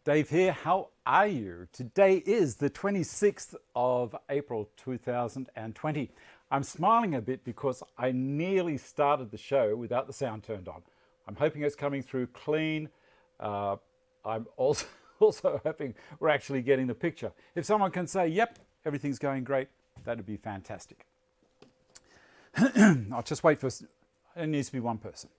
Dave here. How are you? Today is the 26th of April 2020. I'm smiling a bit because I nearly started the show without the sound turned on. I'm hoping it's coming through clean. I'm also hoping we're actually getting the picture. If someone can say, yep, everything's going great, that'd be fantastic. I'll just wait for, it needs to be one person.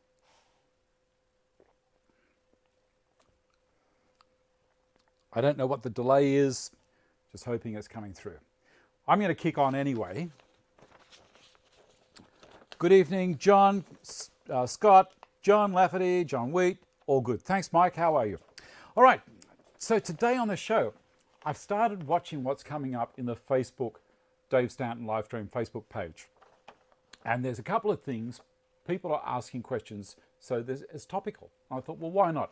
I don't know what the delay is, just hoping it's coming through. I'm going to kick on anyway. Good evening, John, Scott, John Lafferty, John Wheat, all good. Thanks, Mike. How are you? All right, so today on the show, I've started watching what's coming up in the Facebook Dave Stanton live stream Facebook page. And there's a couple of things, people are asking questions, so it's topical. I thought, well, why not?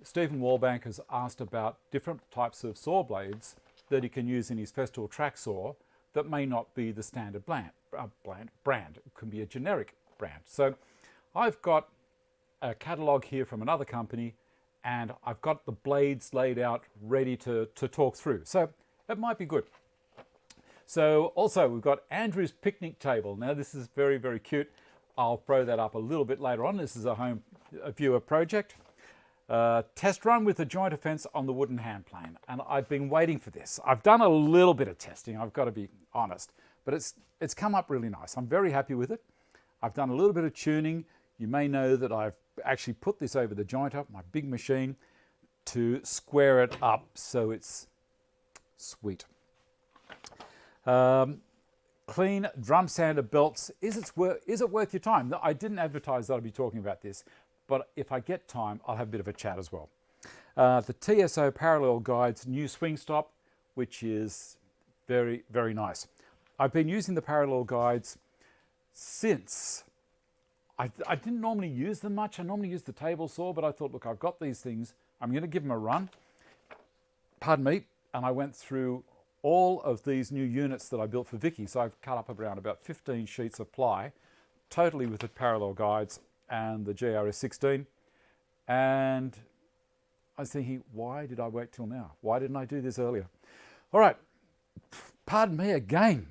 Stephen Wallbank has asked about different types of saw blades that he can use in his Festool Tracksaw that may not be the standard brand. It can be a generic brand. So I've got a catalogue here from another company, and I've got the blades laid out ready to talk through. So it might be good. So also we've got Andrew's picnic table. Now this is very, very cute. I'll throw that up a little bit later on. This is a viewer project. Test run with the jointer fence on the wooden hand plane, and I've been waiting for this. I've done a little bit of testing, I've got to be honest, but it's come up really nice. I'm very happy with it. I've done a little bit of tuning. You may know that I've actually put this over the jointer, my big machine, to square it up so it's sweet. Clean drum sander belts. Is it worth your time? I didn't advertise that I'd be talking about this, but if I get time, I'll have a bit of a chat as well. The TSO Parallel Guides new swing stop, which is very, very nice. I've been using the Parallel Guides since. I didn't normally use them much. I normally use the table saw, but I thought, look, I've got these things. I'm going to give them a run. Pardon me. And I went through all of these new units that I built for Vicky. So I've cut up around about 15 sheets of ply, totally with the Parallel Guides and the GRS16, and I was thinking, why did I wait till now? Why didn't I do this earlier? All right, pardon me again.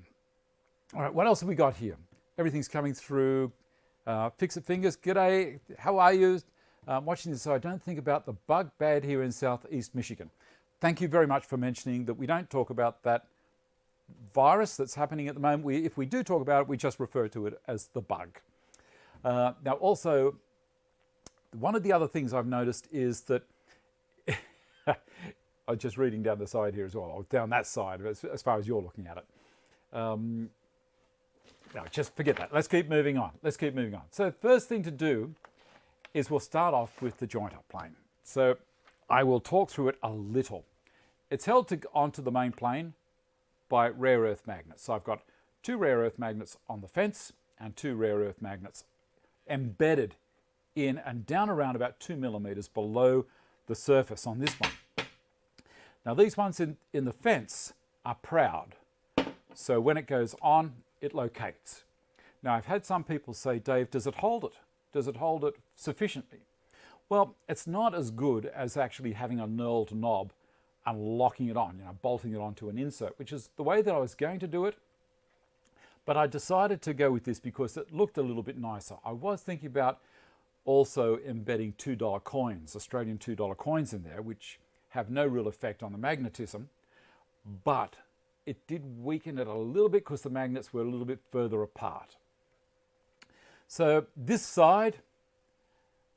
All right, what else have we got here? Everything's coming through. Fix It Fingers, g'day, how are you? Watching this so I don't think about the bug bad here in Southeast Michigan. Thank you very much for mentioning that we don't talk about that virus that's happening at the moment. If we do talk about it, we just refer to it as the bug. Now also, one of the other things I've noticed is that, I'm just reading down the side here as well, or down that side as far as you're looking at it. No, just forget that. Let's keep moving on. Let's keep moving on. So first thing to do is we'll start off with the jointer plane. So I will talk through it a little. It's held onto the main plane by rare earth magnets. So I've got 2 rare earth magnets on the fence and 2 rare earth magnets embedded in and down around about 2 millimeters below the surface on this one. Now these ones in the fence are proud. So when it goes on, it locates. Now I've had some people say, Dave, does it hold it? Does it hold it sufficiently? Well, it's not as good as actually having a knurled knob and locking it on, bolting it onto an insert, which is the way that I was going to do it. But I decided to go with this because it looked a little bit nicer. I was thinking about also embedding $2 coins, Australian $2 coins in there, which have no real effect on the magnetism, but it did weaken it a little bit because the magnets were a little bit further apart. So this side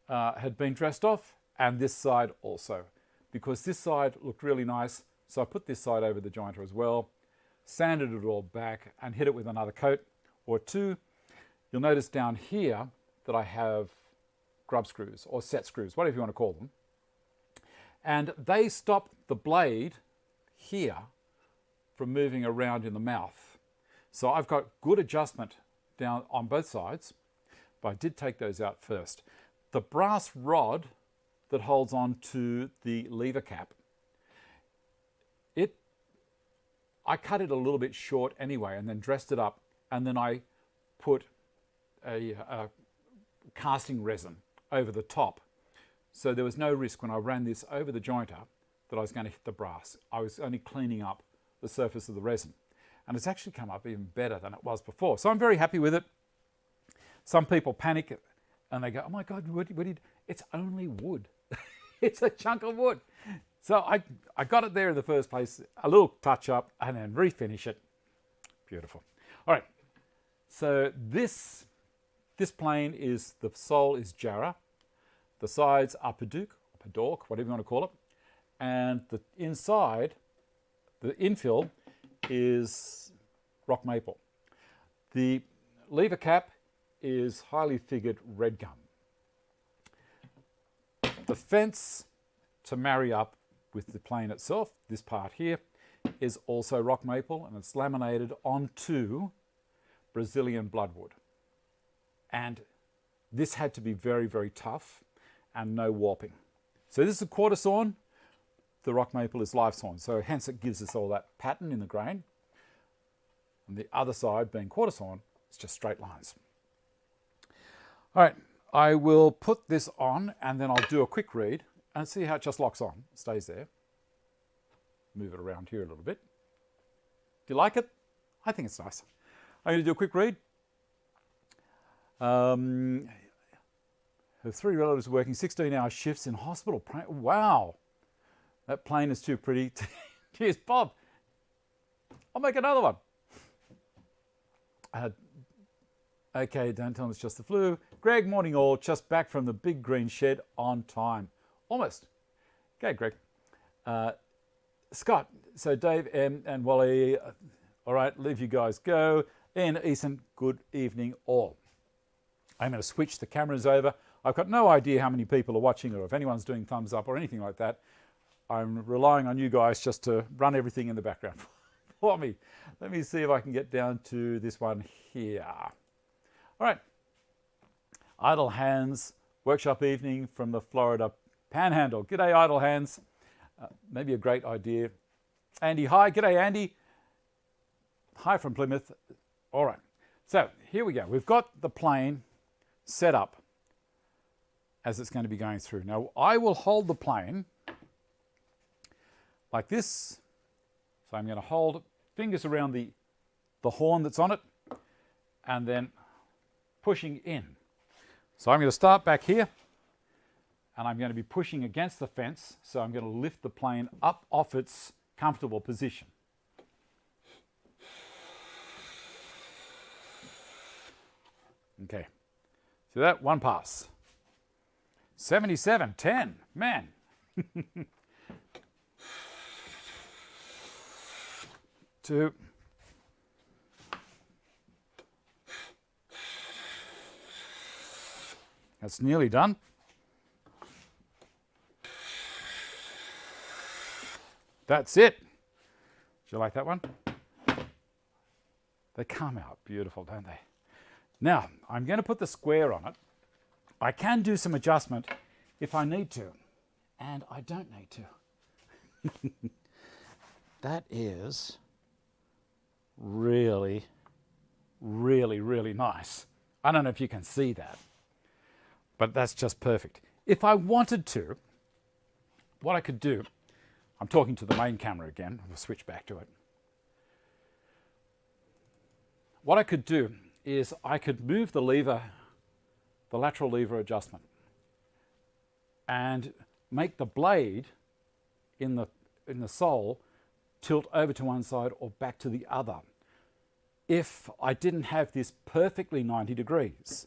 had been dressed off, and this side also, because this side looked really nice. So I put this side over the jointer as well, sanded it all back and hit it with another coat or 2. You'll notice down here that I have grub screws or set screws, whatever you want to call them. And they stop the blade here from moving around in the mouth. So I've got good adjustment down on both sides, but I did take those out first. The brass rod that holds on to the lever cap, I cut it a little bit short anyway and then dressed it up, and then I put a casting resin over the top. So there was no risk when I ran this over the jointer that I was going to hit the brass. I was only cleaning up the surface of the resin. And it's actually come up even better than it was before. So I'm very happy with it. Some people panic and they go, oh my God, what did, it's only wood. It's a chunk of wood. So I got it there in the first place, a little touch up and then refinish it. Beautiful. All right, so this plane is, the sole is Jarrah, the sides are Paduk, or Padork, whatever you want to call it, and the inside, the infill, is rock maple. The lever cap is highly figured red gum. The fence to marry up with the plane itself, this part here, is also rock maple, and it's laminated onto Brazilian bloodwood. And this had to be very, very tough and no warping. So this is a quarter sawn. The rock maple is live sawn, so hence it gives us all that pattern in the grain. And the other side, being quarter sawn, it's just straight lines. All right, I will put this on and then I'll do a quick read and see how it just locks on, stays there. Move it around here a little bit. Do you like it? I think it's nice. I'm going to do a quick read. Her 3 relatives working 16-hour shifts in hospital. Wow, that plane is too pretty. Cheers, Bob. I'll make another one. Okay, don't tell them it's just the flu. Greg, morning all, just back from the big green shed on time. Almost. Okay, Greg. Scott, so Dave, M and Wally, all right, leave you guys go. Ian, Eason, good evening all. I'm going to switch the cameras over. I've got no idea how many people are watching or if anyone's doing thumbs up or anything like that. I'm relying on you guys just to run everything in the background for me. Let me see if I can get down to this one here. All right. Idle Hands, workshop evening from the Florida Panhandle. G'day, Idle Hands. Maybe a great idea. Andy, hi. G'day, Andy. Hi from Plymouth. All right. So here we go. We've got the plane set up as it's going to be going through. Now, I will hold the plane like this. So I'm going to hold fingers around the horn that's on it and then pushing in. So I'm going to start back here and I'm going to be pushing against the fence. So I'm going to lift the plane up off its comfortable position. Okay, so that one pass. 77.10, man. Two. That's nearly done. That's it. Do you like that one? They come out beautiful, don't they? Now, I'm going to put the square on it. I can do some adjustment if I need to, and I don't need to. That is really, really, really nice. I don't know if you can see that, but that's just perfect. If I wanted to, what I could do, I'm talking to the main camera again, we'll switch back to it. What I could do is I could move the lever, the lateral lever adjustment, and make the blade in the sole tilt over to one side or back to the other if I didn't have this perfectly 90 degrees.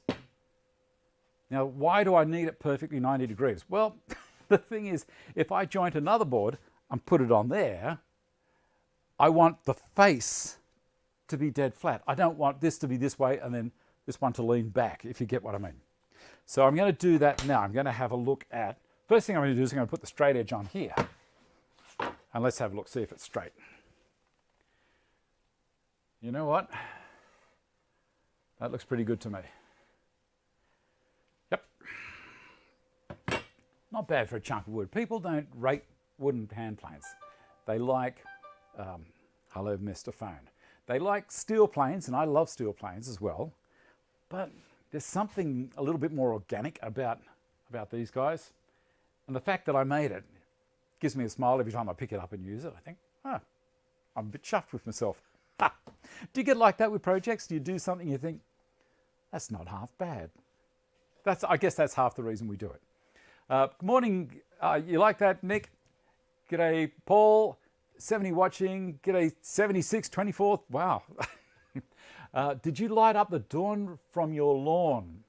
Now, why do I need it perfectly 90 degrees? Well, the thing is, if I joint another board and put it on there, I want the face to be dead flat. I don't want this to be this way and then this one to lean back, if you get what I mean. So I'm going to do that now. I'm going to have a look at, first thing I'm going to do is I'm going to put the straight edge on here. And let's have a look, see if it's straight. You know what? That looks pretty good to me. Yep. Not bad for a chunk of wood. People don't rate wooden hand planes. They like, hello, Mr. Phone. They like steel planes, and I love steel planes as well. But there's something a little bit more organic about these guys. And the fact that I made it Gives me a smile every time I pick it up and use it. I think, oh, I'm a bit chuffed with myself. Ha. Do you get like that with projects? Do you do something you think, that's not half bad? I guess that's half the reason we do it. Good morning. You like that, Nick? G'day, Paul. 70 watching. G'day, 76, 24th. Wow. Did you light up the dawn from your lawn?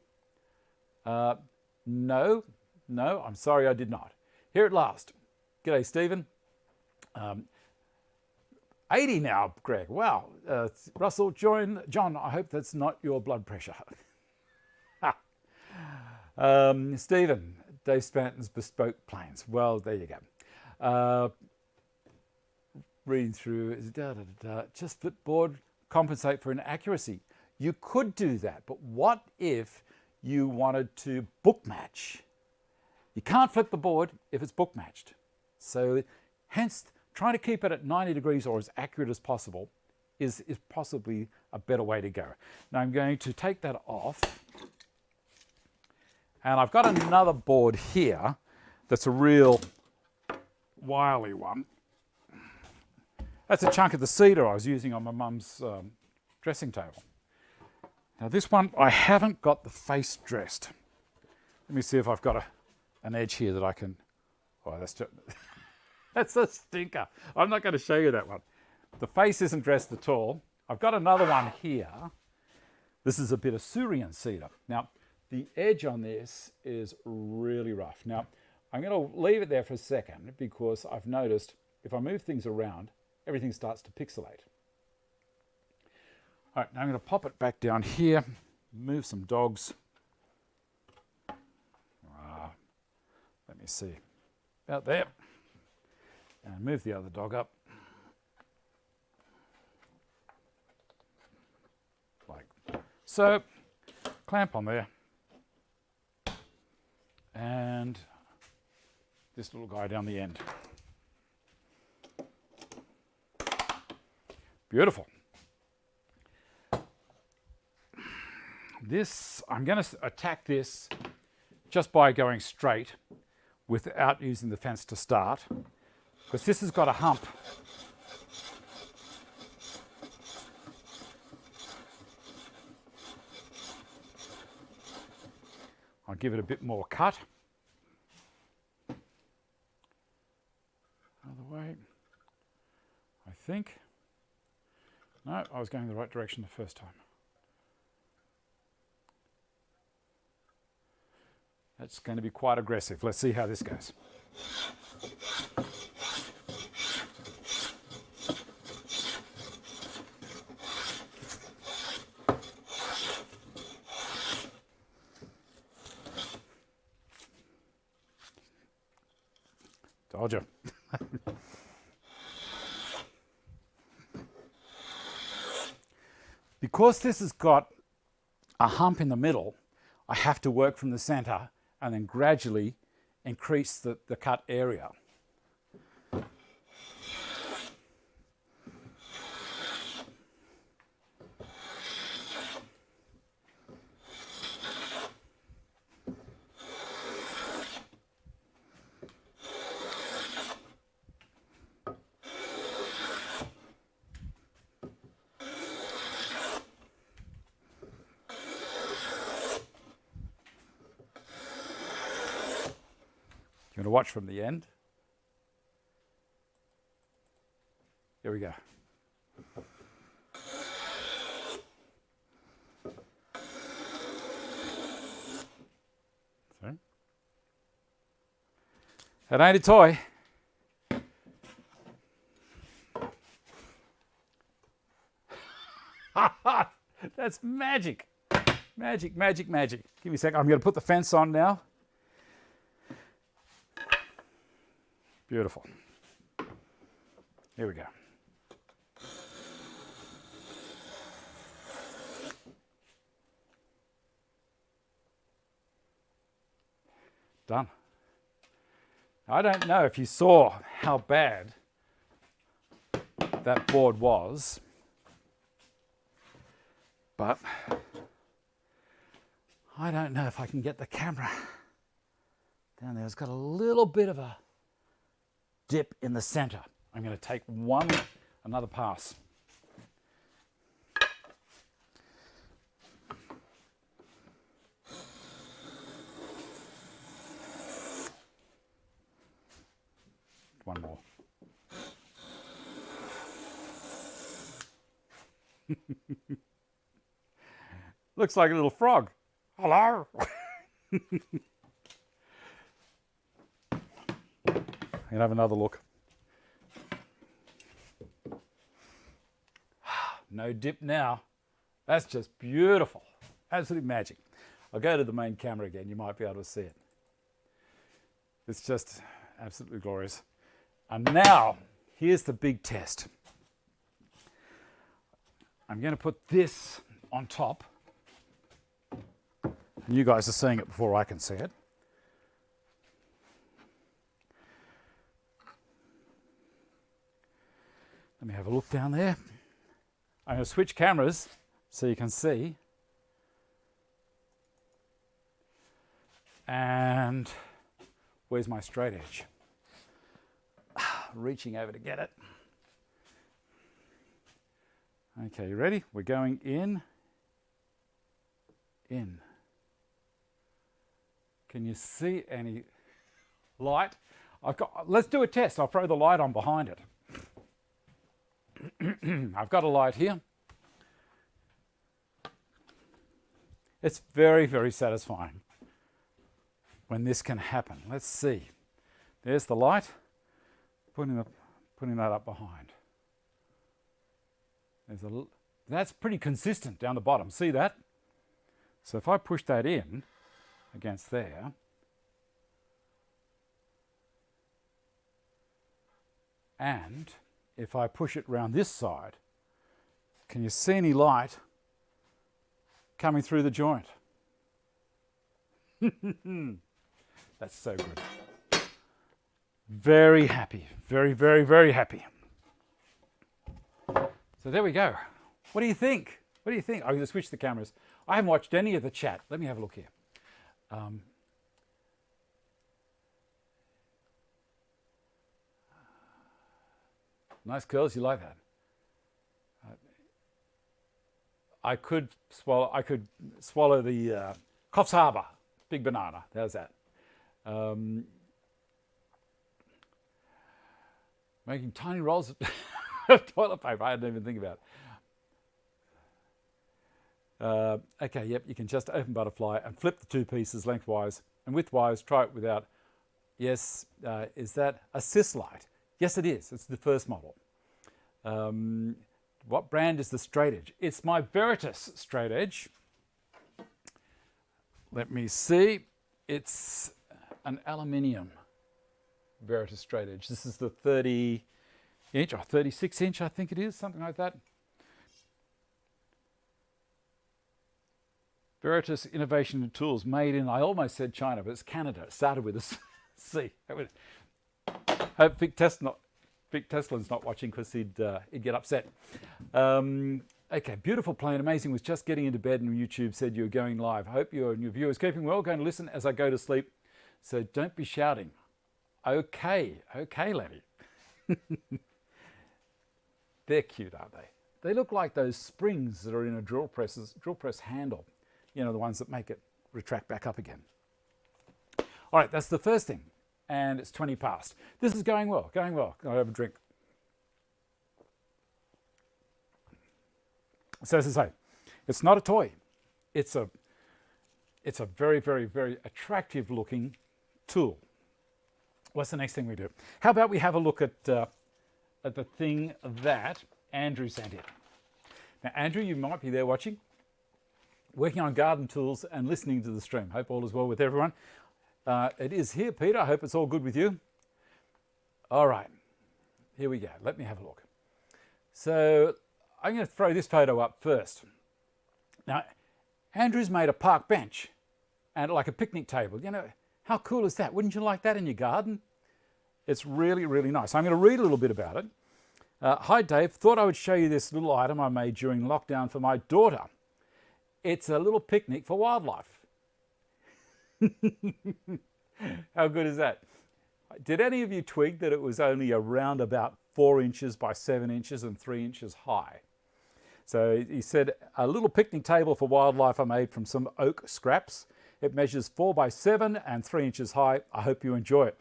No, I'm sorry I did not. Here at last. G'day, Stephen. 80 now, Greg. Wow. Russell, John, I hope that's not your blood pressure. Stephen, Dave Spanton's bespoke planes. Well, there you go. Reading through, just flipboard, compensate for inaccuracy. You could do that, but what if you wanted to book match? You can't flip the board if it's book matched. So hence, trying to keep it at 90 degrees or as accurate as possible is possibly a better way to go. Now I'm going to take that off. And I've got another board here that's a real wily one. That's a chunk of the cedar I was using on my mum's dressing table. Now this one, I haven't got the face dressed. Let me see if I've got an edge here that I can... Oh, that's just... That's a stinker. I'm not going to show you that one. The face isn't dressed at all. I've got another one here. This is a bit of Syrian cedar. Now, the edge on this is really rough. Now, I'm going to leave it there for a second because I've noticed if I move things around, everything starts to pixelate. All right, now I'm going to pop it back down here, move some dogs. Let me see, about there. And move the other dog up. Like so. Clamp on there. And this little guy down the end. Beautiful. This, I'm going to attack this just by going straight without using the fence to start, because this has got a hump. I'll give it a bit more cut. Other way, I think. No, I was going the right direction the first time. That's going to be quite aggressive. Let's see how this goes. Told you. Because this has got a hump in the middle, I have to work from the center and then gradually increase the cut area. You want to watch from the end? Here we go. Sorry. It ain't a toy. That's magic. Magic, magic, magic. Give me a second. I'm going to put the fence on now. Beautiful. Here we go. Done. I don't know if you saw how bad that board was, but I don't know if I can get the camera down there. It's got a little bit of a dip in the center. I'm going to take another pass. One more. Looks like a little frog. Hello. And have another look. No dip now. That's just beautiful. Absolute magic. I'll go to the main camera again. You might be able to see it. It's just absolutely glorious. And now, here's the big test. I'm going to put this on top. And you guys are seeing it before I can see it. Let me have a look down there. I'm going to switch cameras so you can see. And where's my straight edge? Reaching over to get it. Okay, you ready? We're going in. In. Can you see any light? Let's do a test. I'll throw the light on behind it. I've got a light here. It's very, very satisfying when this can happen. Let's see. There's the light. Putting that up behind. That's pretty consistent down the bottom. See that? So if I push that in against there, and if I push it around this side, can you see any light coming through the joint? That's so good. Very happy. Very, very, very happy. So there we go. What do you think? What do you think? I'm going to switch the cameras. I haven't watched any of the chat. Let me have a look here. Nice girls, you like that? I could swallow the Coffs Harbour big banana. How's that? Making tiny rolls of toilet paper. I didn't even think about it. Okay, yep, you can just open butterfly and flip the two pieces lengthwise and widthwise. Try it without. Yes, is that a Cis light? Yes, it is. It's the first model. What brand is the straight edge? It's my Veritas straight edge. Let me see. It's an aluminium Veritas straight edge. This is the 30-inch or 36-inch, I think it is, something like that. Veritas Innovation and Tools, made in, I almost said China, but it's Canada. It started with a C. Hope Vic Tesla's not watching because he'd get upset. Okay, beautiful plane, amazing. Was just getting into bed and YouTube said you were going live. Hope you and your viewers keeping well. Going to listen as I go to sleep. So don't be shouting. Okay, Lenny. They're cute, aren't they? They look like those springs that are in a drill press handle. You know, the ones that make it retract back up again. All right, that's the first thing. And it's 20 past. This is going well, going well. I'll have a drink. So as I say, it's not a toy. It's a very, very, very attractive looking tool. What's the next thing we do? How about we have a look at the thing that Andrew sent in. Now, Andrew, you might be there watching, working on garden tools and listening to the stream. Hope all is well with everyone. It is here, Peter. I hope it's all good with you. All right, here we go. Let me have a look. So I'm going to throw this photo up first. Now, Andrew's made a park bench and like a picnic table. You know, how cool is that? Wouldn't you like that in your garden? It's really, really nice. I'm going to read a little bit about it. Hi, Dave. Thought I would show you this little item I made during lockdown for my daughter. It's a little picnic for wildlife. How good is that? Did any of you twig that it was only around about 4 inches by 7 inches and 3 inches high? So he said, a little picnic table for wildlife I made from some oak scraps. It measures 4 by 7 and 3 inches high. I hope you enjoy it.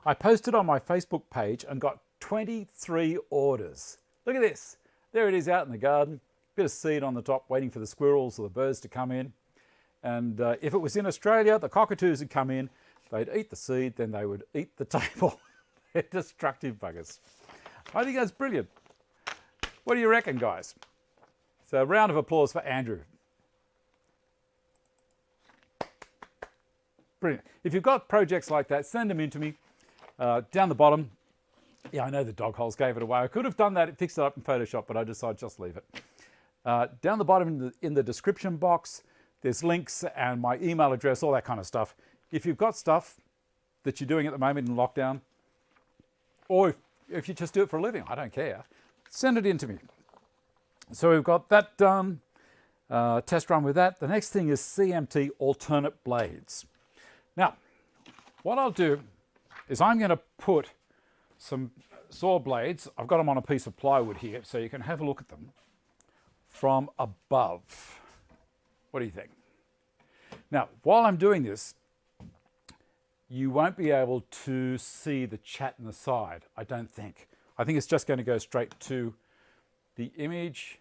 I posted on my Facebook page and got 23 orders. Look at this. There it is out in the garden. Bit of seed on the top waiting for the squirrels or the birds to come in. And if it was in Australia, the cockatoos would come in, they'd eat the seed, then they would eat the table. They're destructive buggers. I think that's brilliant. What do you reckon, guys? So a round of applause for Andrew. Brilliant. If you've got projects like that, send them in to me. Down the bottom, yeah, I know the dog holes gave it away. I could have done that, fixed it up in Photoshop, but I decided just leave it. Down the bottom in the description box, there's links and my email address, all that kind of stuff. If you've got stuff that you're doing at the moment in lockdown, or if you just do it for a living, I don't care, send it in to me. So we've got that done, test run with that. The next thing is Cmt Alternate Blades. Now, what I'll do is I'm going to put some saw blades, I've got them on a piece of plywood here, so you can have a look at them from above. What do you think? Now, while I'm doing this, you won't be able to see the chat in the side, I don't think. I think it's just going to go straight to the image.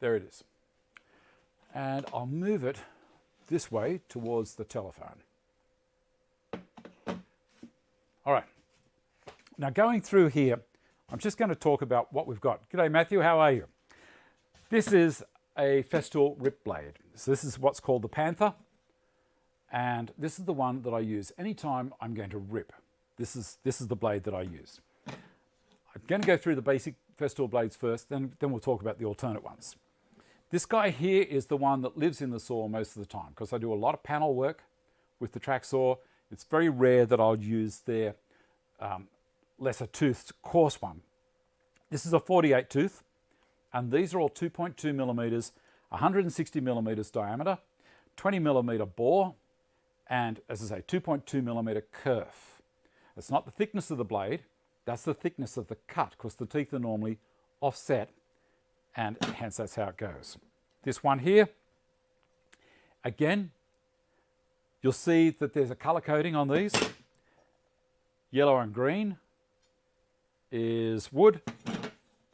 There it is. And I'll move it this way towards the telephone. All right. Now going through here, I'm just going to talk about what we've got. G'day Matthew, how are you? This is a Festool Rip Blade. So this is what's called the Panther. And this is the one that I use anytime I'm going to rip. This is the blade that I use. I'm going to go through the basic Festool blades first, then we'll talk about the alternate ones. This guy here is the one that lives in the saw most of the time because I do a lot of panel work with the Tracksaw. It's very rare that I'll use their lesser toothed coarse one. This is a 48 tooth, and these are all 2.2 millimeters, 160 millimeters diameter, 20 millimeter bore, and as I say, 2.2 millimeter kerf. It's not the thickness of the blade, that's the thickness of the cut, because the teeth are normally offset, and hence that's how it goes. This one here, again, you'll see that there's a color coding on these. Yellow and green is wood,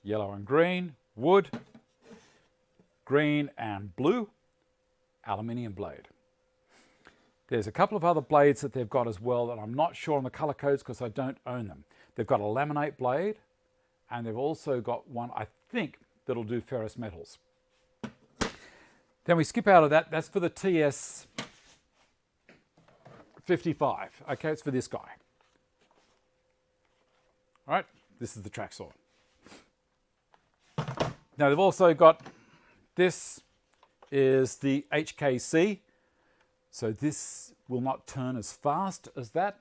yellow and green, wood, green and blue, aluminium blade. There's a couple of other blades that they've got as well that I'm not sure on the color codes because I don't own them. They've got a laminate blade, and they've also got one, I think, that'll do ferrous metals. Then we skip out of that. That's for the TS 55. Okay, it's for this guy. All right, this is the Tracksaw. Now they've also got, this is the Hkc. So this will not turn as fast as that.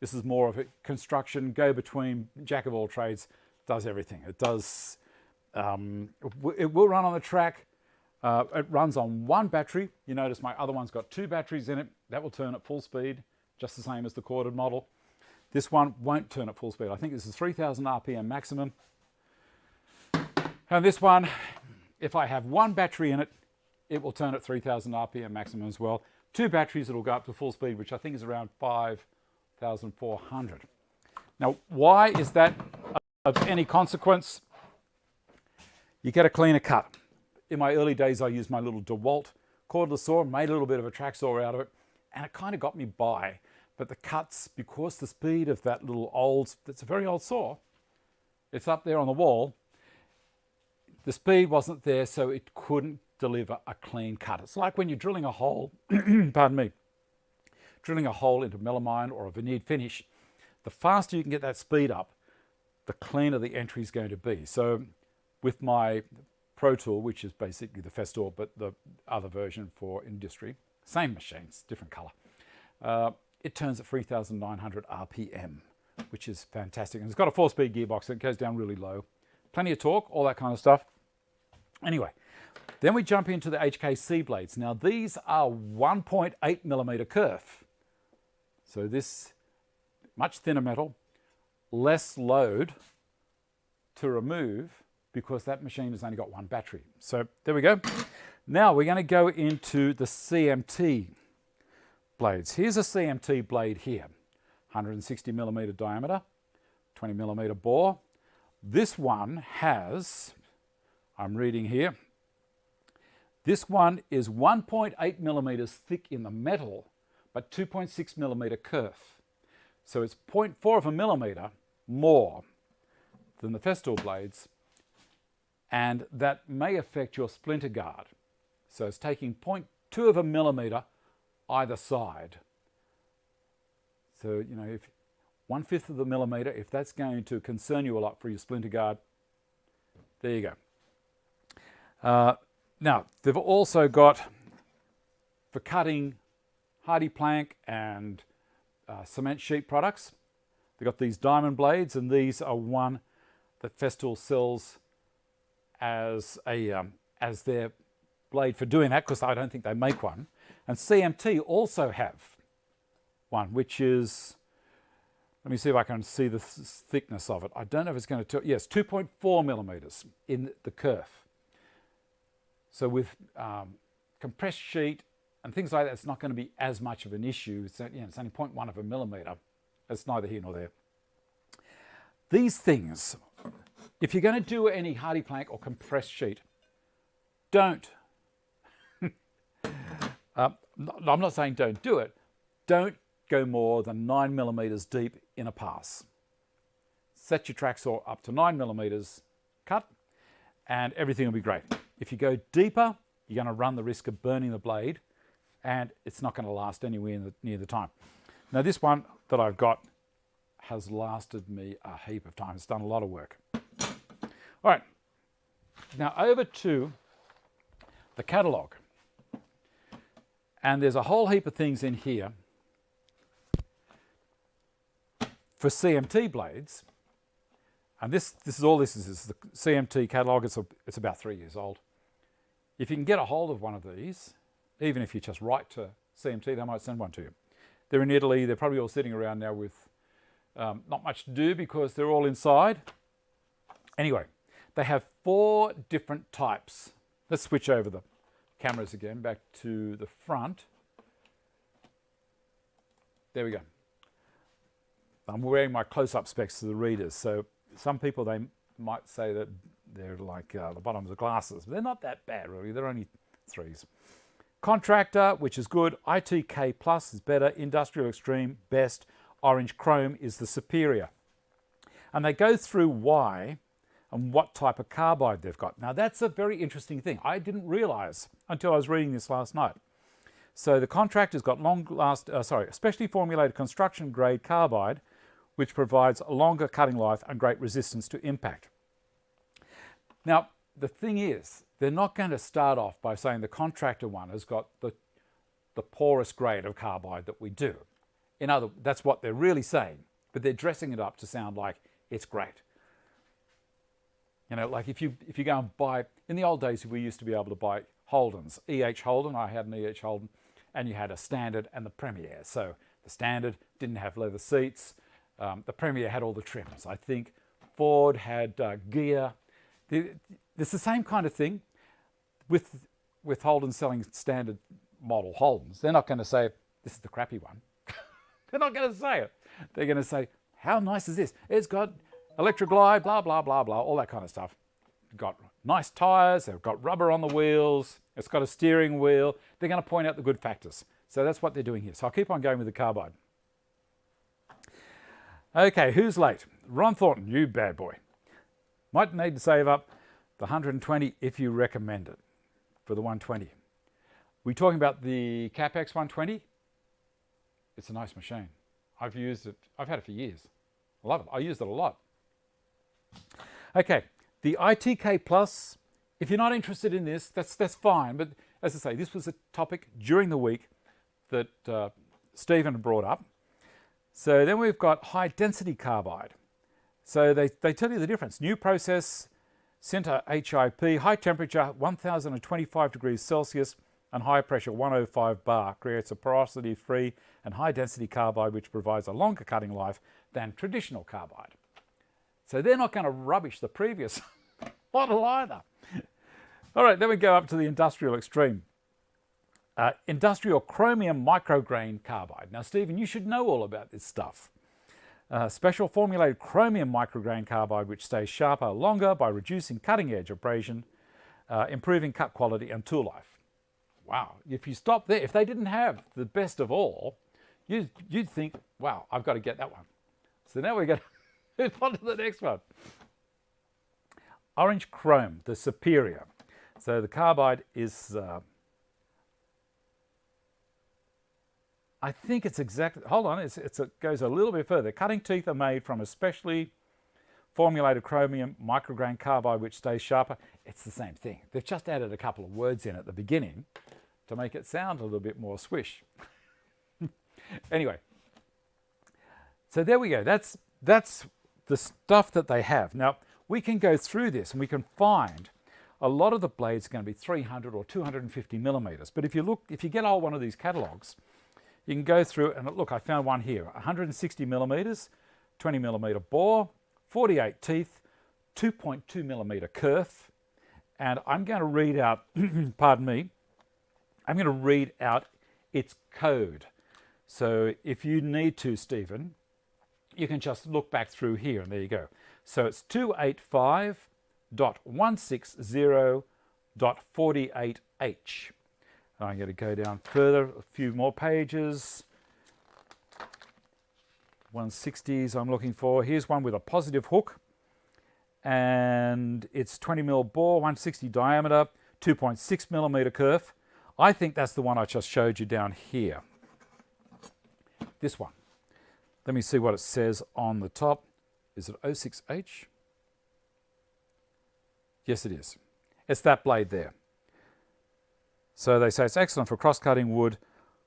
This is more of a construction, go between, jack of all trades, does everything. It does, it will run on the track. It runs on one battery. You notice my other one's got 2 batteries in it. That will turn at full speed, just the same as the corded model. This one won't turn at full speed. I think this is 3,000 RPM maximum. And this one, if I have 1 battery in it, it will turn at 3,000 RPM maximum as well. 2 batteries, it'll go up to full speed, which I think is around 5,400. Now, why is that of any consequence? You get a cleaner cut. In my early days, I used my little DeWalt cordless saw, made a little bit of a track saw out of it, and it kind of got me by. But the cuts, because the speed of that little old, that's a very old saw, it's up there on the wall, the speed wasn't there, so it couldn't deliver a clean cut. It's like when you're drilling a hole, pardon me, drilling a hole into melamine or a veneered finish, the faster you can get that speed up, the cleaner the entry is going to be. So with my Pro Tool, which is basically the Festool, but the other version for industry, same machines, different color, it turns at 3,900 RPM, which is fantastic. And it's got a 4-speed gearbox, and it goes down really low. Plenty of torque, all that kind of stuff. Anyway, then we jump into the Hkc blades. Now these are 1.8 millimeter kerf. So this much thinner metal, less load to remove because that machine has only got one battery. So there we go. Now we're going to go into the CMT blades. Here's a CMT blade here, 160 millimeter diameter, 20 millimeter bore. This one has, I'm reading here, this one is 1.8 millimeters thick in the metal, but 2.6 millimeter kerf. So it's 0.4 of a millimeter more than the Festool blades, and that may affect your splinter guard. So it's taking 0.2 of a millimeter either side. So, you know, if 1/5 of a millimeter, if that's going to concern you a lot for your splinter guard, there you go. Now, they've also got, for cutting hardy plank and cement sheet products, they've got these diamond blades, and these are one that Festool sells as their blade for doing that, because I don't think they make one. And CMT also have one, which is, let me see if I can see the thickness of it. I don't know if it's going to, yes, 2.4 millimeters in the kerf. So with compressed sheet and things like that, it's not going to be as much of an issue. It's, it's only 0.1 of a millimeter. It's neither here nor there. These things, if you're going to do any hardy plank or compressed sheet, don't. I'm not saying don't do it. Don't go more than 9 millimeters deep in a pass. Set your tracksaw up to 9 millimeters cut, and everything will be great. If you go deeper, you're going to run the risk of burning the blade, and it's not going to last anywhere near the time. Now, this one that I've got has lasted me a heap of time. It's done a lot of work. All right, now over to the catalogue. And there's a whole heap of things in here for CMT blades. And this is all this is the CMT catalogue. It's about 3 years old. If you can get a hold of one of these, even if you just write to CMT, they might send one to you. They're in Italy. They're probably all sitting around now with not much to do because they're all inside. Anyway, they have 4 different types. Let's switch over the cameras again, back to the front. There we go. I'm wearing my close-up specs to the readers, so some people, they might say that they're like the bottom of the glasses. They're not that bad, really. They're only 3s. Contractor, which is good. ITK Plus is better. Industrial Extreme, best. Orange Chrome is the superior. And they go through why and what type of carbide they've got. Now, that's a very interesting thing. I didn't realize until I was reading this last night. So the Contractor's got specially formulated construction grade carbide, which provides a longer cutting life and great resistance to impact. Now, the thing is, they're not going to start off by saying the Contractor one has got the poorest grade of carbide that we do. That's what they're really saying, but they're dressing it up to sound like it's great. You know, like if you go and buy, in the old days we used to be able to buy Holdens, EH Holden, I had an EH Holden, and you had a Standard and the Premier. So the Standard didn't have leather seats, the Premier had all the trims. I think Ford had gear. It's the same kind of thing with Holden selling standard model Holdens. They're not going to say, this is the crappy one. They're not going to say it. They're going to say, how nice is this? It's got Electroglide, blah, blah, blah, blah, all that kind of stuff. Got nice tyres, they've got rubber on the wheels, it's got a steering wheel. They're going to point out the good factors. So that's what they're doing here. So I'll keep on going with the carbide. Okay, who's late? Ron Thornton, you bad boy. Might need to save up the 120 if you recommend it for the 120. We're talking about the CapEx 120. It's a nice machine. I've used it. I've had it for years. I love it. I used it a lot. Okay, the ITK Plus, if you're not interested in this, that's fine. But as I say, this was a topic during the week that Stephen brought up. So then we've got high density carbide. So they tell you the difference. New process, Center HIP, high temperature, 1025 degrees Celsius, and high pressure 105 bar creates a porosity-free and high density carbide which provides a longer cutting life than traditional carbide. So they're not going to rubbish the previous model either. All right, then we go up to the industrial extreme. Industrial chromium micrograin carbide. Now, Stephen, you should know all about this stuff. Special formulated chromium micrograin carbide which stays sharper longer by reducing cutting edge abrasion, improving cut quality and tool life. Wow, if you stop there, if they didn't have the best of all, you'd think, wow, I've got to get that one. So now we're going to move on to the next one. Orange chrome, the superior. So the carbide is, I think it's exactly, hold on, it goes a little bit further. Cutting teeth are made from a specially formulated chromium micrograin carbide which stays sharper. It's the same thing. They've just added a couple of words in at the beginning to make it sound a little bit more swish. Anyway, so there we go. That's the stuff that they have. Now, we can go through this and we can find a lot of the blades are going to be 300 or 250 millimeters. But if you get hold of one of these catalogs, you can go through and look, I found one here, 160 millimeters, 20 millimeter bore, 48 teeth, 2.2 millimeter kerf. And I'm going to read out, pardon me, I'm going to read out its code. So if you need to, Stephen, you can just look back through here and there you go. So it's 285.160.48H. I'm going to go down further, a few more pages. 160s I'm looking for. Here's one with a positive hook. And it's 20 mil bore, 160 diameter, 2.6 millimeter kerf. I think that's the one I just showed you down here. This one. Let me see what it says on the top. Is it 06H? Yes, it is. It's that blade there. So they say it's excellent for cross-cutting wood,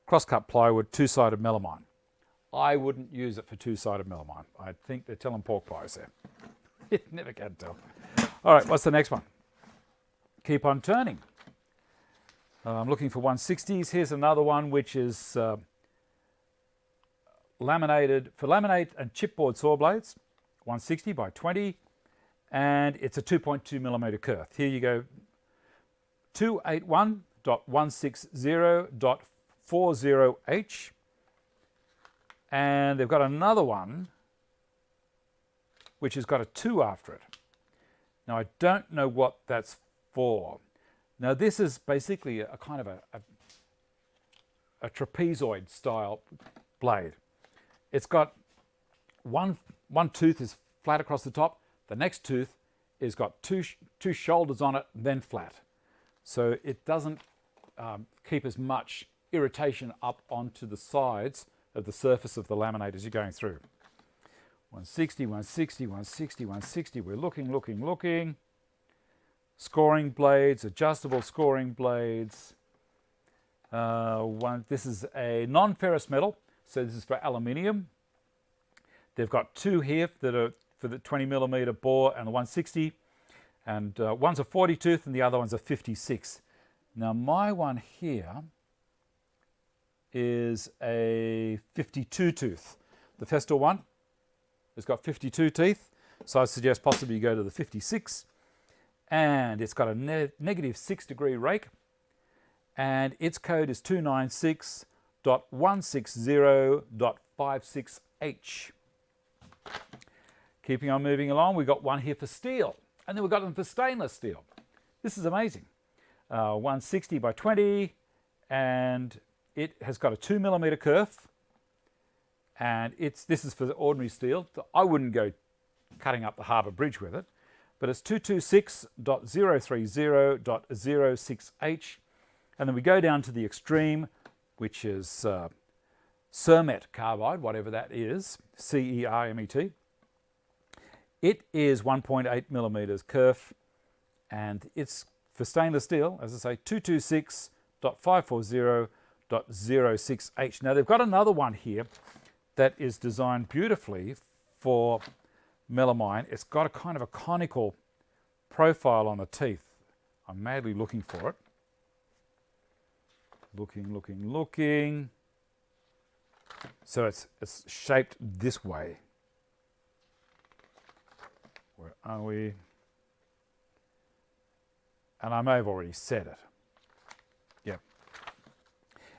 cross-cut plywood, two-sided melamine. I wouldn't use it for two-sided melamine. I think they're telling pork pies there. You never can tell. All right, what's the next one? Keep on turning. I'm looking for 160s. Here's another one which is laminated for laminate and chipboard saw blades, 160 by 20, and it's a 2.2 millimeter kerf. Here you go, 281.160.40H, and they've got another one which has got a 2 after it. Now I don't know what that's for. Now this is basically a kind of a trapezoid style blade. It's got one tooth is flat across the top. The next tooth is got two shoulders on it, then flat. So it doesn't keep as much irritation up onto the sides of the surface of the laminate as you're going through. 160, 160, 160, 160. We're looking. Scoring blades, adjustable scoring blades. This is a non-ferrous metal, so this is for aluminium. They've got two here that are for the 20 millimeter bore and the 160, and one's a 40 tooth and the other one's a 56. Now my one here is a 52 tooth. The Festool one has got 52 teeth, so I suggest possibly you go to the 56. And it's got a negative 6 degree rake, and its code is 296.160.56H. Keeping on moving along, we've got one here for steel, and then we've got them for stainless steel. This is amazing. 160 by 20, and it has got a 2 millimeter kerf, and this is for the ordinary steel. I wouldn't go cutting up the harbour bridge with it. But it's 226.030.06H. And then we go down to the extreme, which is Cmt Carbide, whatever that is, CERMET. It is 1.8 millimeters kerf, and it's for stainless steel, as I say, 226.540.06H. Now they've got another one here that is designed beautifully for melamine. It's got a kind of a conical profile on the teeth. I'm madly looking for it. Looking. So it's shaped this way. Where are we? And I may have already said it. Yeah.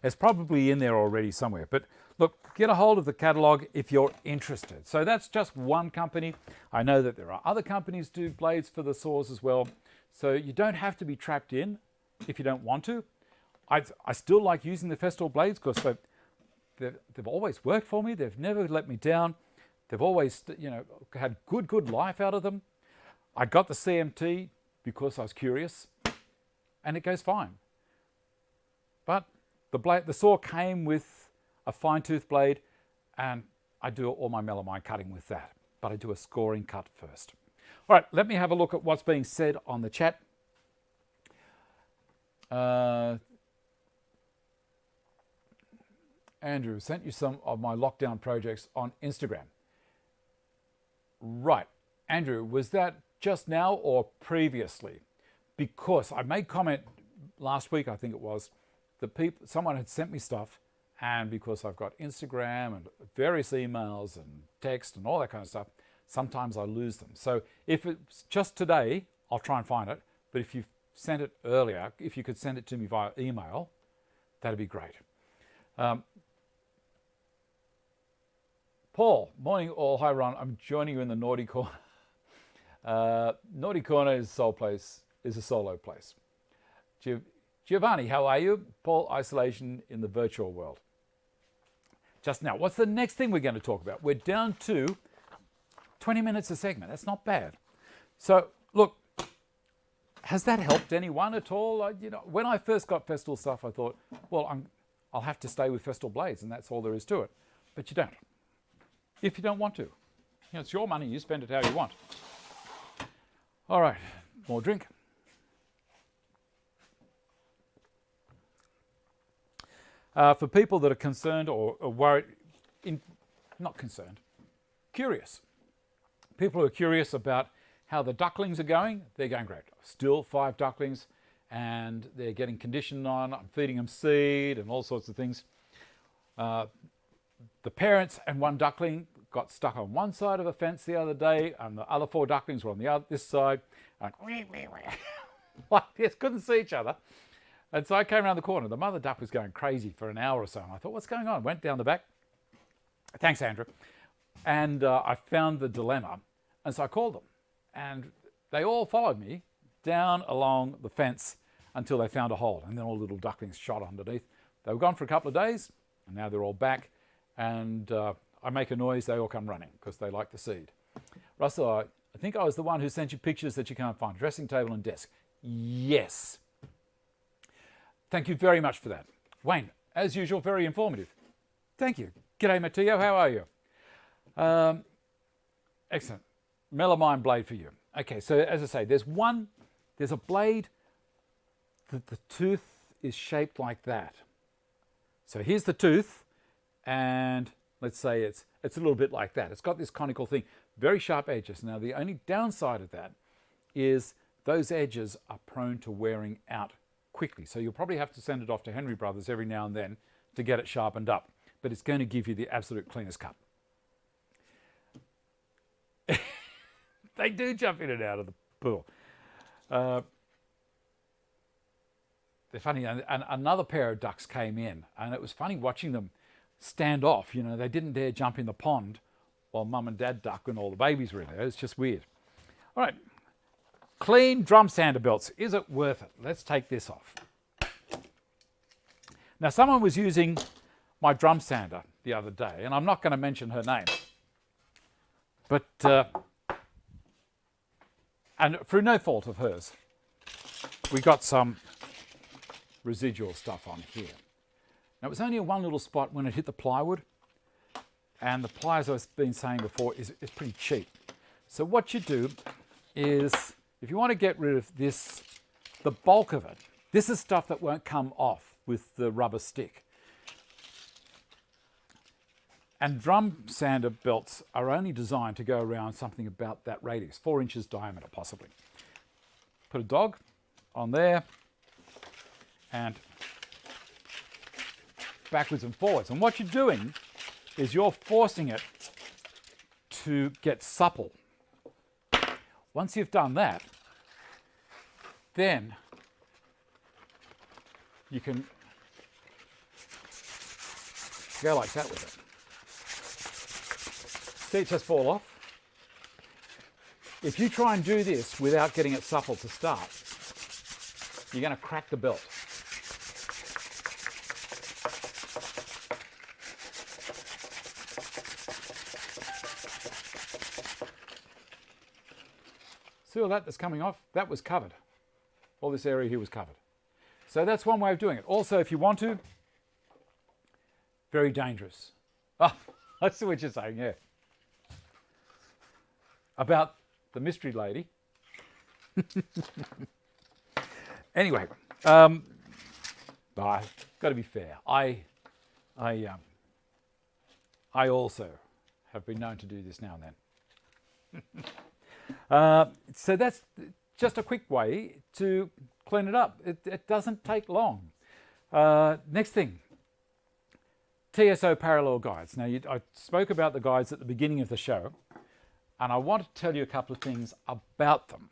It's probably in there already somewhere. But look, get a hold of the catalogue if you're interested. So that's just one company. I know that there are other companies do blades for the saws as well. So you don't have to be trapped in if you don't want to. I still like using the Festool blades because they've always worked for me. They've never let me down. They've always, had good life out of them. I got the CMT because I was curious, and it goes fine. But the saw came with a fine tooth blade, and I do all my melamine cutting with that. But I do a scoring cut first. All right, let me have a look at what's being said on the chat. Andrew sent you some of my lockdown projects on Instagram. Right. Andrew, was that just now or previously? Because I made comment last week, I think it was, someone had sent me stuff, and because I've got Instagram and various emails and text and all that kind of stuff, sometimes I lose them. So if it's just today, I'll try and find it. But if you've sent it earlier, if you could send it to me via email, that'd be great. Paul, morning all. Hi Ron, I'm joining you in the Naughty Corner. Naughty Corner is a solo place. Giovanni, how are you? Paul, isolation in the virtual world. Just now, what's the next thing we're going to talk about? We're down to 20 minutes a segment. That's not bad. So look, has that helped anyone at all? When I first got Festool stuff, I thought, well, I'll have to stay with Festool blades, and that's all there is to it. But you don't. If you don't want to. It's your money, you spend it how you want. All right, more drink. For people that are concerned or worried, not concerned, curious. People who are curious about how the ducklings are going, they're going great. Still 5 ducklings, and they're getting conditioned on. I'm feeding them seed and all sorts of things. The parents and 1 duckling got stuck on one side of a fence the other day, and the other 4 ducklings were on this side. And like this, couldn't see each other. And so I came around the corner. The mother duck was going crazy for an hour or so. And I thought, what's going on? Went down the back. Thanks, Andrew. And I found the dilemma. And so I called them. And they all followed me down along the fence until they found a hole. And then all the little ducklings shot underneath. They were gone for a couple of days, and now they're all back. And I make a noise, they all come running because they like the seed. Russell, I think I was the one who sent you pictures that you can't find. Dressing table and desk. Yes. Thank you very much for that. Wayne, as usual, very informative. Thank you. G'day, Matteo. How are you? Excellent. Melamine blade for you. Okay, so as I say, there's a blade that the tooth is shaped like that. So here's the tooth, and let's say it's a little bit like that. It's got this conical thing, very sharp edges. Now, the only downside of that is those edges are prone to wearing out quickly. So you'll probably have to send it off to Henry Brothers every now and then to get it sharpened up. But it's going to give you the absolute cleanest cut. They do jump in and out of the pool. They're funny. And another pair of ducks came in, and it was funny watching them stand off. They didn't dare jump in the pond while mum and dad duck and all the babies were in there. It's just weird. All right. Clean drum sander belts. Is it worth it? Let's take this off. Now, someone was using my drum sander the other day, and I'm not going to mention her name. But, and through no fault of hers, we got some residual stuff on here. Now, it was only in one little spot when it hit the plywood, and the ply, as I've been saying before, is pretty cheap. So what you do is, if you want to get rid of this, the bulk of it, this is stuff that won't come off with the rubber stick. And drum sander belts are only designed to go around something about that radius, 4 inches diameter possibly. Put a dog on there, and backwards and forwards. And what you're doing is you're forcing it to get supple. Once you've done that, then you can go like that with it. See it just fall off? If you try and do this without getting it supple to start, you're going to crack the belt. See all that that's coming off? That was covered. All this area here was covered. So that's one way of doing it. Also, if you want to, very dangerous. Oh, I see what you're saying, yeah. About the mystery lady. Anyway, I've got to be fair. I also have been known to do this now and then. So that's just a quick way to clean it up. It doesn't take long. Next thing, TSO parallel guides. Now, I spoke about the guides at the beginning of the show, and I want to tell you a couple of things about them.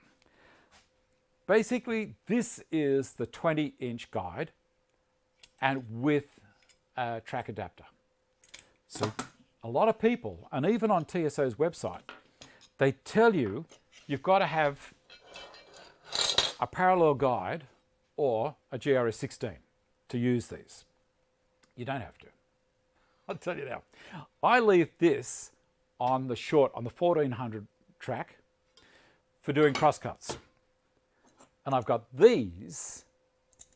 Basically, this is the 20-inch guide and with a track adapter. So a lot of people, and even on TSO's website, they tell you you've got to have a parallel guide or a GRS 16 to use these. You don't have to. I'll tell you now. I leave this on the 1400 track for doing crosscuts. And I've got these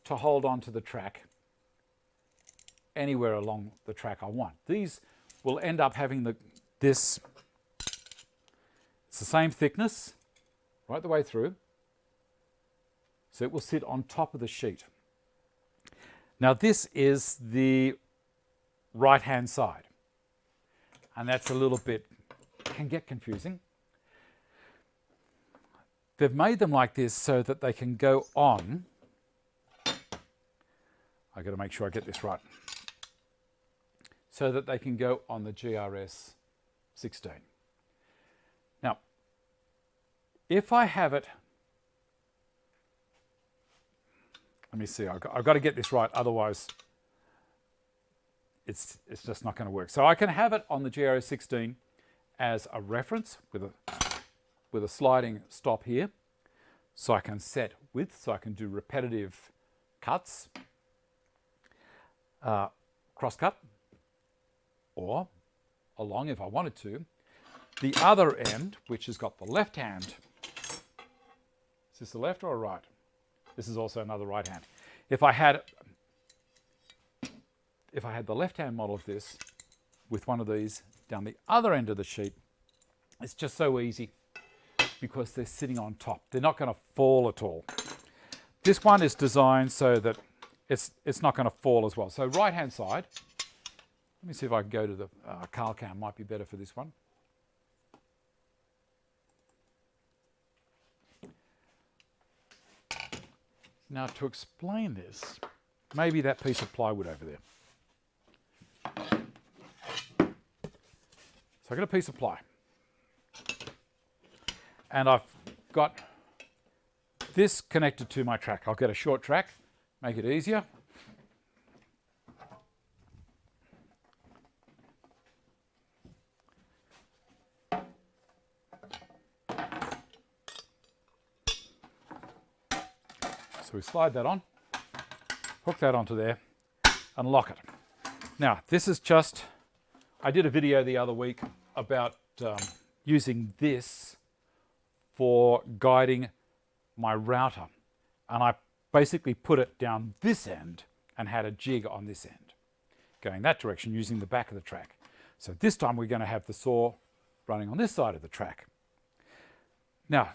to hold on to the track anywhere along the track I want. These will end up having this, it's the same thickness right the way through. So it will sit on top of the sheet. Now this is the right-hand side. And that's a little bit, can get confusing. They've made them like this so that they can go on. I've got to make sure I get this right. So that they can go on the GRS 16. Now, if I have it, let me see, I've got to get this right, otherwise it's just not going to work. So I can have it on the GRS 16 as a reference with a sliding stop here, so I can set width, so I can do repetitive cuts, cross cut, or along if I wanted to. The other end, which has got the left hand, is this the left or a right? This is also another right hand. If I had the left hand model of this with one of these down the other end of the sheet, it's just so easy because they're sitting on top. They're not going to fall at all. This one is designed so that it's not going to fall as well. So right hand side, let me see if I can go to the Carl cam, might be better for this one. Now to explain this, maybe that piece of plywood over there. So I've got a piece of ply. And I've got this connected to my track. I'll get a short track, make it easier. So we slide that on, hook that onto there, and lock it. Now, this is just, I did a video the other week about using this for guiding my router. And I basically put it down this end and had a jig on this end, going that direction using the back of the track. So this time we're going to have the saw running on this side of the track. Now,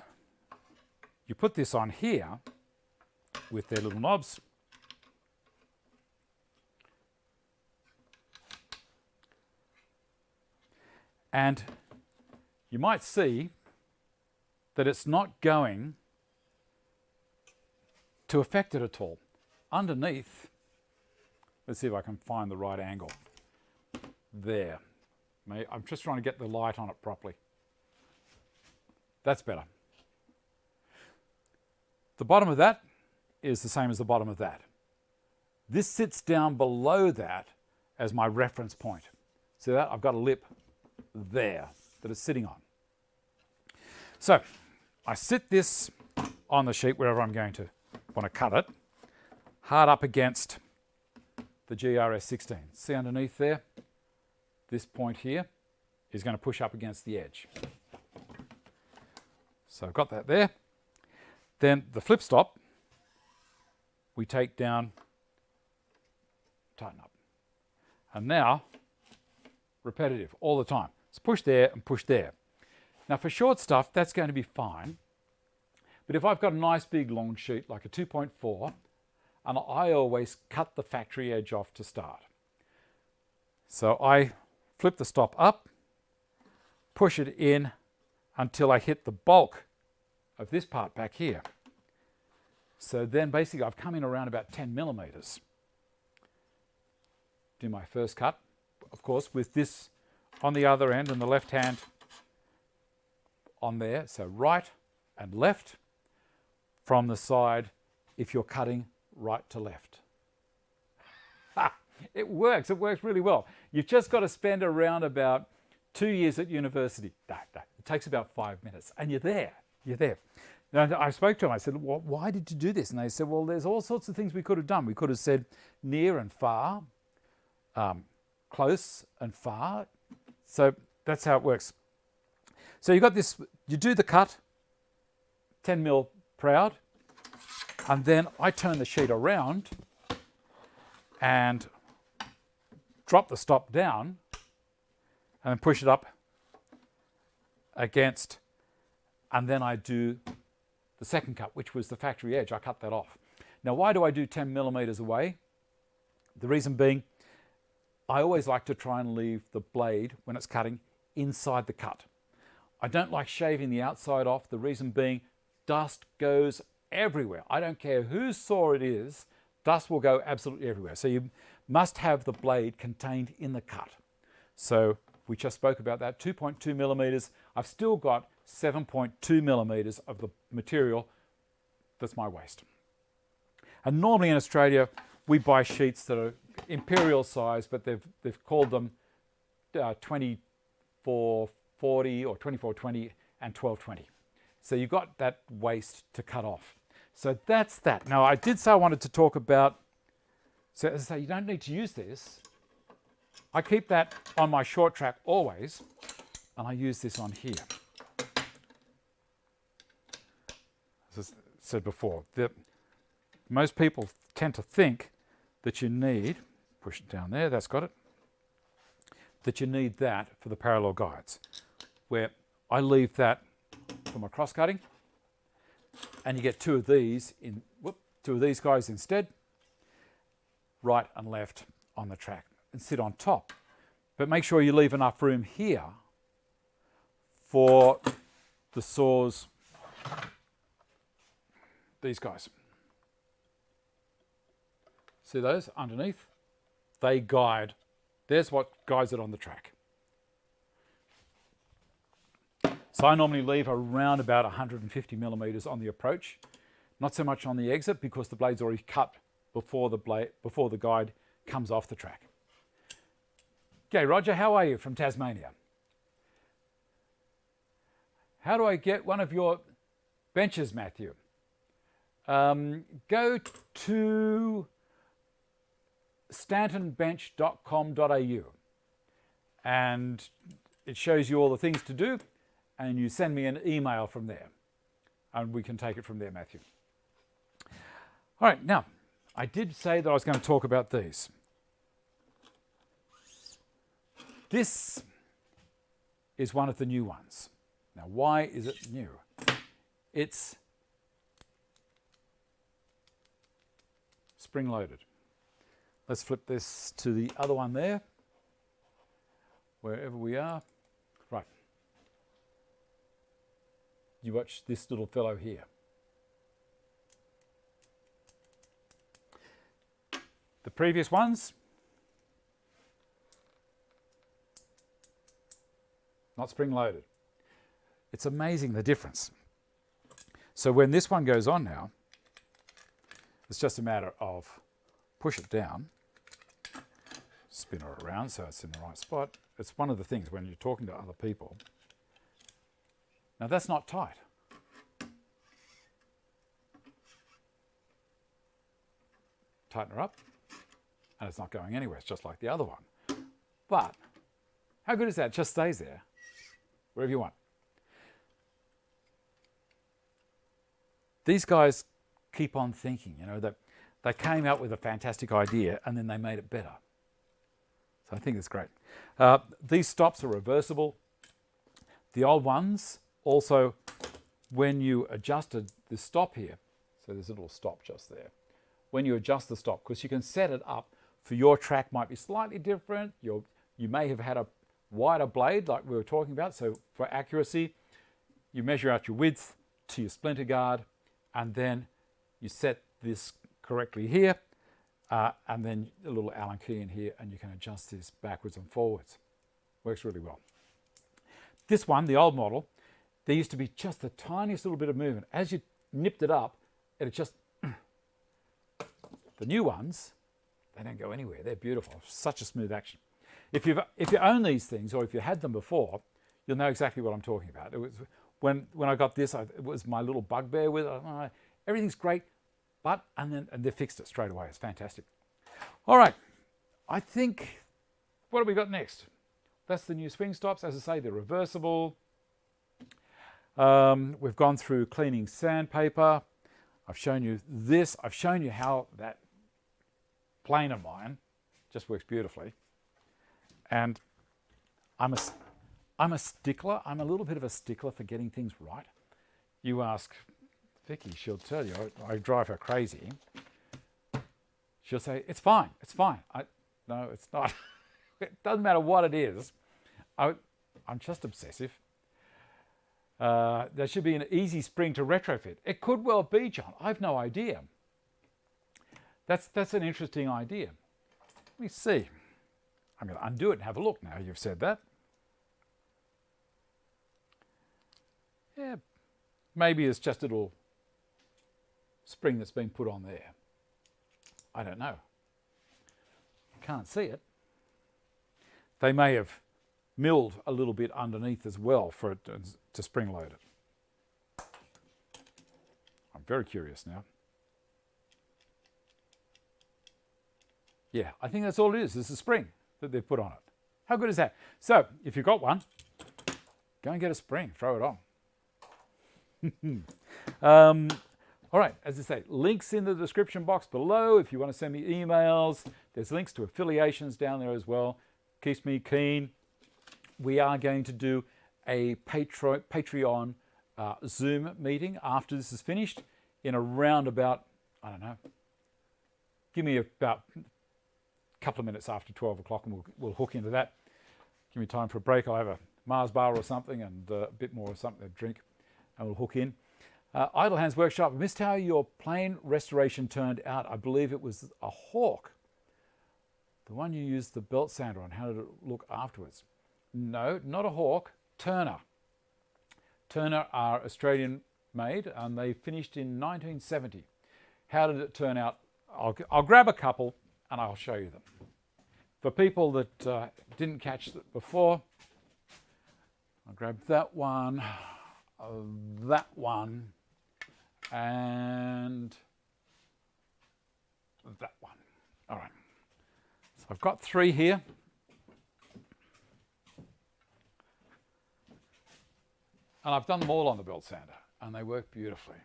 you put this on here with their little knobs. And you might see that it's not going to affect it at all. Underneath, Let's see if I can find the right angle. There. I'm just trying to get the light on it properly. That's better. The bottom of that is the same as the bottom of that. This sits down below that as my reference point. See that? I've got a lip there that it's sitting on. So I sit this on the sheet wherever I'm going to want to cut it, hard up against the GRS16. See underneath there? This point here is going to push up against the edge. So I've got that there. Then the flip stop, we take down, tighten up. And now, repetitive all the time. It's push there and push there. Now for short stuff, that's going to be fine. But if I've got a nice big long sheet like a 2.4, and I always cut the factory edge off to start. So I flip the stop up, push it in until I hit the bulk of this part back here. So then basically I've come in around about 10 millimeters. Do my first cut, of course, with this on the other end and the left hand on there. So right and left from the side if you're cutting right to left. It works really well. You've just got to spend around about 2 years at university. It takes about 5 minutes and you're there. Now, I spoke to them, I said, well, why did you do this? And they said, well, there's all sorts of things we could have done. We could have said near and far, close and far. So that's how it works. So you got this, you do the cut, 10 mil proud, and then I turn the sheet around and drop the stop down and then push it up against, and then I do the second cut, which was the factory edge. I cut that off. Now, why do I do 10 millimeters away? The reason being, I always like to try and leave the blade, when it's cutting, inside the cut. I don't like shaving the outside off. The reason being, dust goes everywhere. I don't care whose saw it is, dust will go absolutely everywhere. So you must have the blade contained in the cut. So we just spoke about that, 2.2 millimeters. I've still got 7.2 millimeters of the material. That's my waste. And normally in Australia, we buy sheets that are imperial size, but they've called them 2440 or 2420 and 1220. So you've got that waste to cut off. So that's that. Now I did say I wanted to talk about, so as I say, you don't need to use this. I keep that on my short track always, and I use this on here. As I said before, most people tend to think that you need, push it down there, that's got it, that you need that for the parallel guides, where I leave that for my cross cutting, and you get two of these guys instead, right and left on the track, and sit on top. But make sure you leave enough room here for the saws, these guys. See those underneath? They guide. There's what guides it on the track. So I normally leave around about 150 millimeters on the approach, not so much on the exit because the blade's already cut before the guide comes off the track. Okay, Roger, how are you from Tasmania? How do I get one of your benches, Matthew? Go to stantonbench.com.au and it shows you all the things to do, and you send me an email from there and we can take it from there, Matthew. All right, now I did say that I was going to talk about these. This is one of the new ones. Now, why is it new? It's spring-loaded. Let's flip this to the other one there, wherever we are. Right. You watch this little fellow here. The previous ones not spring-loaded. It's amazing the difference. So when this one goes on now, it's just a matter of push it down, spin it around so it's in the right spot. It's one of the things when you're talking to other people. Now that's not tight. Tighten her up, and it's not going anywhere. It's just like the other one. But how good is that? It just stays there, wherever you want. These guys keep on thinking, you know, that they came out with a fantastic idea and then they made it better. So I think it's great. These stops are reversible. The old ones also, when you adjusted the stop here, so there's a little stop just there. When you adjust the stop, because you can set it up for your track might be slightly different. You may have had a wider blade like we were talking about. So for accuracy, you measure out your width to your splinter guard, and then you set this correctly here, and then a little Allen key in here, and you can adjust this backwards and forwards. Works really well. This one, the old model, there used to be just the tiniest little bit of movement. As you nipped it up, it just... The new ones, they don't go anywhere. They're beautiful. Such a smooth action. If you own these things, or if you had them before, you'll know exactly what I'm talking about. It was when I got this, it was my little bugbear with it. Everything's great, but and they fixed it straight away. It's fantastic. All right, I think, what have we got next? That's the new swing stops. As I say, they're reversible. We've gone through cleaning sandpaper. I've shown you this. I've shown you how that plane of mine just works beautifully. And I'm a stickler. I'm a little bit of a stickler for getting things right. You ask Vicky, she'll tell you, I drive her crazy. She'll say, it's fine, it's fine. No, it's not. It doesn't matter what it is. I'm just obsessive. There should be an easy spring to retrofit. It could well be, John. I've no idea. That's an interesting idea. Let me see. I'm going to undo it and have a look now you've said that. Yeah, maybe it's just a little spring that's been put on there. I don't know. Can't see it. They may have milled a little bit underneath as well for it to spring load it. I'm very curious now. Yeah, I think that's all it is. It's a spring that they've put on it. How good is that? So, if you've got one, go and get a spring, throw it on. All right, as I say, links in the description box below. If you want to send me emails, there's links to affiliations down there as well. Keeps me keen. We are going to do a Patreon Zoom meeting after this is finished in around about, I don't know, give me about a couple of minutes after 12 o'clock and we'll hook into that. Give me time for a break. I'll have a Mars bar or something and a bit more of something to drink and we'll hook in. Idle Hands Workshop, I missed how your plane restoration turned out. I believe it was a Hawk. The one you used the belt sander on. How did it look afterwards? No, not a Hawk, Turner. Turner are Australian made and they finished in 1970. How did it turn out? I'll grab a couple and I'll show you them. For people that didn't catch it before, I'll grab that one, and that one. All right, so I've got three here. And I've done them all on the belt sander and they work beautifully.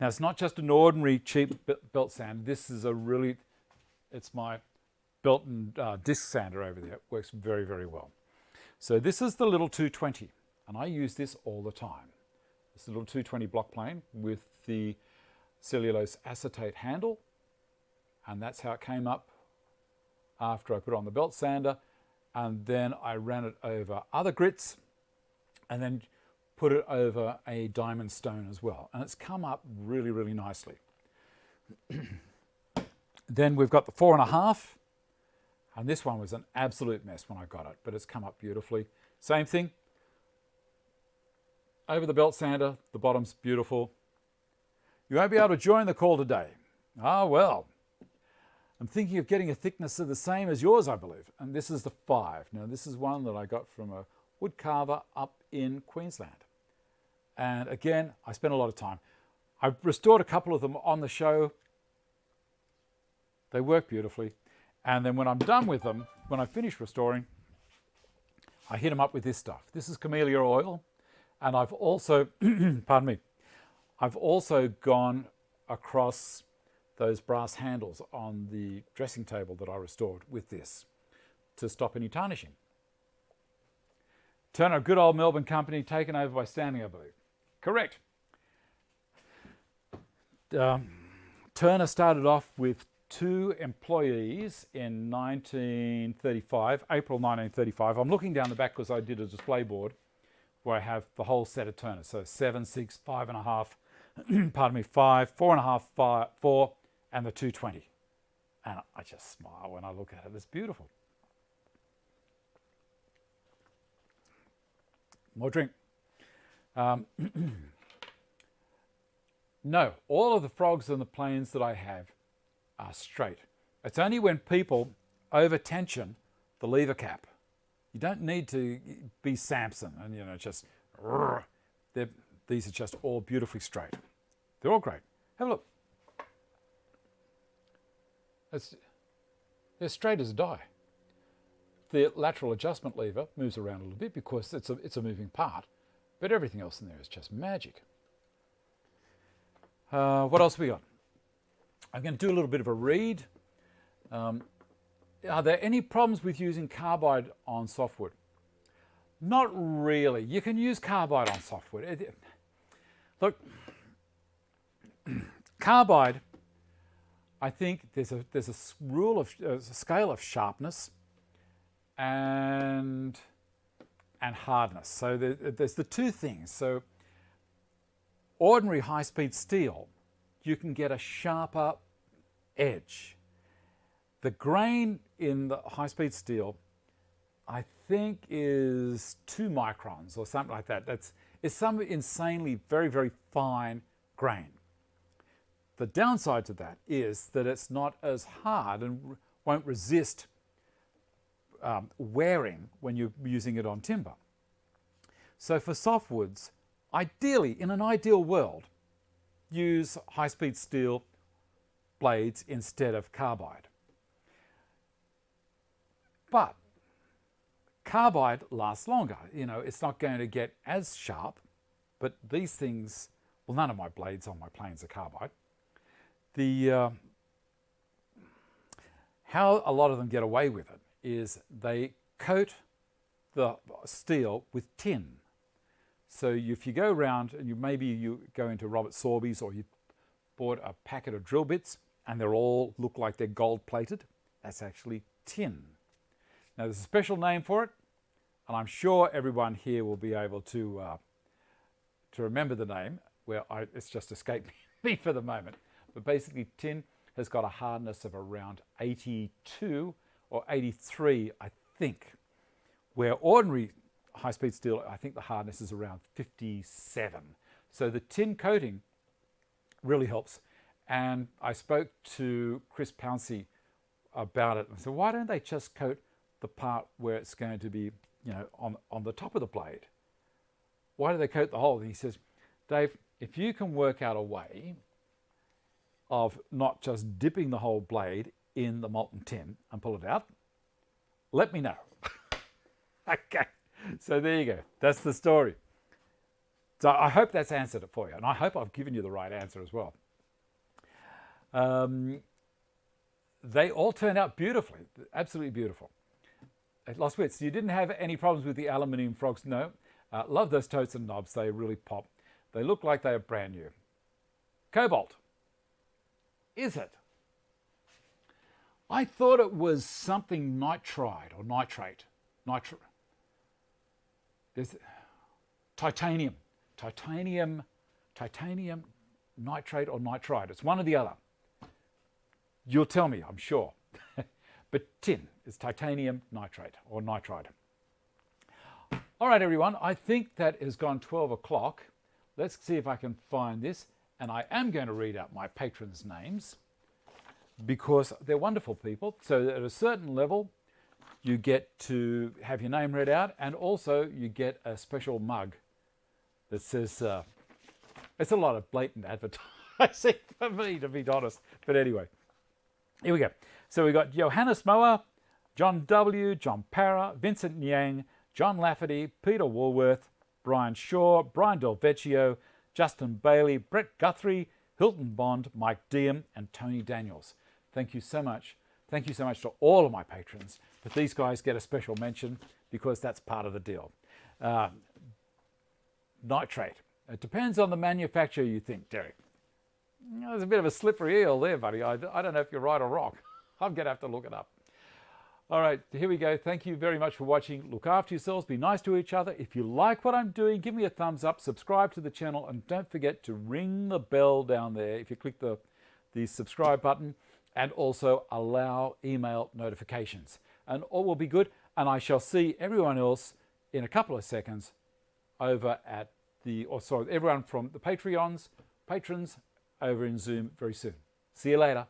Now it's not just an ordinary cheap belt sander. This is it's my belt and disc sander over there. It works very, very well. So this is the little 220 and I use this all the time. It's a little 220 block plane with the cellulose acetate handle, and that's how it came up after I put on the belt sander, and then I ran it over other grits and then put it over a diamond stone as well, and it's come up really, really nicely. Then we've got the 4.5, and this one was an absolute mess when I got it, but it's come up beautifully. Same thing. Over the belt sander, the bottom's beautiful. You won't be able to join the call today. Ah, well. I'm thinking of getting a thickness of the same as yours, I believe. And this is the 5. Now, this is one that I got from a wood carver up in Queensland. And again, I spent a lot of time. I've restored a couple of them on the show. They work beautifully. And then when I'm done with them, when I finish restoring, I hit them up with this stuff. This is camellia oil. And I've also, pardon me, I've also gone across those brass handles on the dressing table that I restored with this to stop any tarnishing. Turner, good old Melbourne company, taken over by Stanton, I believe. Correct. Turner started off with 2 employees in 1935, April 1935. I'm looking down the back because I did a display board where I have the whole set of Turners. So 7, 6, 5.5, pardon me, 5, 4.5, 5, 4, and the 220. And I just smile when I look at it. It's beautiful. More drink. No, all of the frogs and the planes that I have are straight. It's only when people over tension the lever cap. You don't need to be Samson and, you know, just, these are just all beautifully straight. They're all great. Have a look. They're straight as a die. The lateral adjustment lever moves around a little bit because it's a moving part, but everything else in there is just magic. What else we got? I'm going to do a little bit of a read. Are there any problems with using carbide on softwood? Not really. You can use carbide on softwood. Look, carbide, I think there's a rule of a scale of sharpness and hardness. So there's the 2 things. So ordinary high-speed steel, you can get a sharper edge. The grain in the high-speed steel, I think, is 2 microns or something like that. It's some insanely very, very fine grain. The downside to that is that it's not as hard and won't resist wearing when you're using it on timber. So for softwoods, ideally, in an ideal world, use high-speed steel blades instead of carbide. But carbide lasts longer. You know, it's not going to get as sharp, but these things, well, none of my blades on my planes are carbide. How a lot of them get away with it is they coat the steel with tin. So if you go around and maybe you go into Robert Sorby's or you bought a packet of drill bits and they all look like they're gold plated, that's actually tin. Now there's a special name for it, and I'm sure everyone here will be able to remember the name. It's just escaped me for the moment. But basically tin has got a hardness of around 82 or 83, I think, where ordinary high-speed steel, I think the hardness is around 57. So the tin coating really helps. And I spoke to Chris Pouncey about it and said, why don't they just coat the part where it's going to be, you know, on the top of the blade? Why do they coat the whole? And he says, Dave, if you can work out a way of not just dipping the whole blade in the molten tin and pull it out, let me know. Okay, so there you go. That's the story. So I hope that's answered it for you, and I hope I've given you the right answer as well. They all turned out beautifully, absolutely beautiful. Lost Wits, you didn't have any problems with the aluminium frogs? No. Love those totes and knobs, they really pop. They look like they are brand new. Cobalt. Is it? I thought it was something nitride or nitrate. There's titanium. Titanium, nitrate or nitride. It's one or the other. You'll tell me, I'm sure. But tin is titanium nitrate or nitride. All right, everyone, I think that has gone 12 o'clock. Let's see if I can find this. And I am going to read out my patrons' names because they're wonderful people. So at a certain level, you get to have your name read out, and also you get a special mug that says, it's a lot of blatant advertising for me, to be honest. But anyway, here we go. So we got Johannes Mohr, John W., John Parra, Vincent Ngian, John Lafferty, Peter Woolworth, Brian Shaw, Brian Del Vecchio, Justin Bailey, Brett Guthrie, Hilton Bond, Mike Deam, and Tony Daniels. Thank you so much. Thank you so much to all of my patrons. But these guys get a special mention because that's part of the deal. Nitrate. It depends on the manufacturer, you think, Derek. There's a bit of a slippery eel there, buddy. I don't know if you're right or wrong. I'm going to have to look it up. All right, here we go. Thank you very much for watching. Look after yourselves. Be nice to each other. If you like what I'm doing, give me a thumbs up. Subscribe to the channel. And don't forget to ring the bell down there if you click the subscribe button. And also allow email notifications. And all will be good. And I shall see everyone else in a couple of seconds over at everyone from the patrons over in Zoom very soon. See you later.